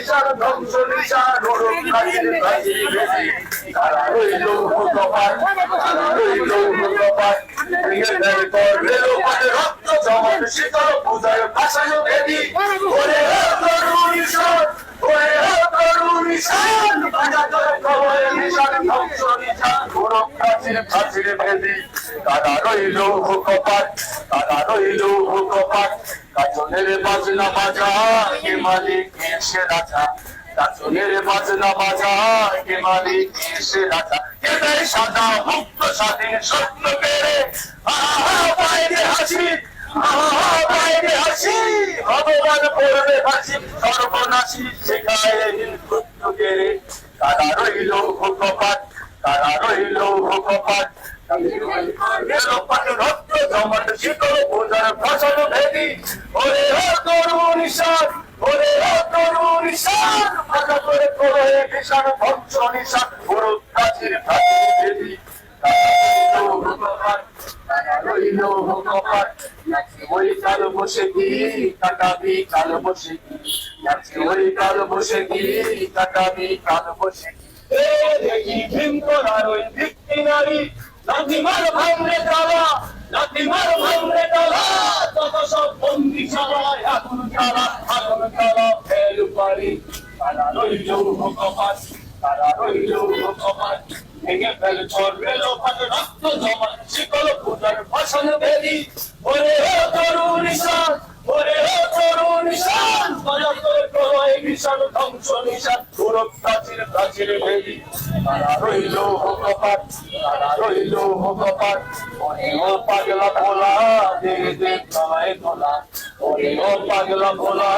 নিশান ধ্বংস নিশান ওরম প্রাচীর প্রাচীর ভেদি তারা রইল কপাট তারা রইল কপাট ভেঙে দেয় করবে লোপাটে রক্ত জমাট শীতল পূজায় ভাসানো ভেদি ওরে তরুণ নিশান ওরে তরুণ নিশান বাজাতর কবরে নিশান ধ্বংস নিশান ওরম প্রাচীর প্রাচীর ভেদি তারা রইল কপাট তারা রইল কপাট কাজনের বাজনা বাজা কে মালিক এসে রাজা কাজনের বাজনা বাজা কে মালিক এসে রাজা কে দেয় সাদা মুক্ত স্বাধীন স্বপ্ন পেরে আহা বাইরে হাসি আহা বাইরে হাসি ভগবান পড়বে হাসি সর্বনাশী শেখায় হিন্দু কেড়ে তারা রইল কপাট তারা রইল কপাট রক্ত জমাট শীতল পূজার ফসল ভেদি ওরে তরুণ নিশান ওরে তরুণ নিশান ভাজা করে করে নিশান ধ্বংস নিশান পুরো প্রাচীর প্রাচীর ভেদি রইল কপাট ওই কাল বসে কি কাটাবি কাল বসে কি ওই কাল বসে কি কাটাবি কাল বসে কি দেখি ভীম করার ওই ভিত্তি নারী লাথিমার ভাঙলে তালা লাথিমার ভাঙলে তালা তত সব বন্দি সবাই আগুন তালা ফের পারি তারা রইল কপাট তারা রইল কপাট ভেঙে ফেল ছড়বে লোপাট রক্ত জমা শিকল পূজার ভাষণ ভেদি ওরে তরুণ নিশান ওরে তরুণ নিশান বাজার করে প্রলয় নিশান ধ্বংস নিশান পুরো প্রাচীর প্রাচীর ভেদি তারা রইল কপাট তারা রইল কপাট ওরে ও পাগলা ভোলা দে দে তলায় তোলা ওরে ও পাগলা ভোলা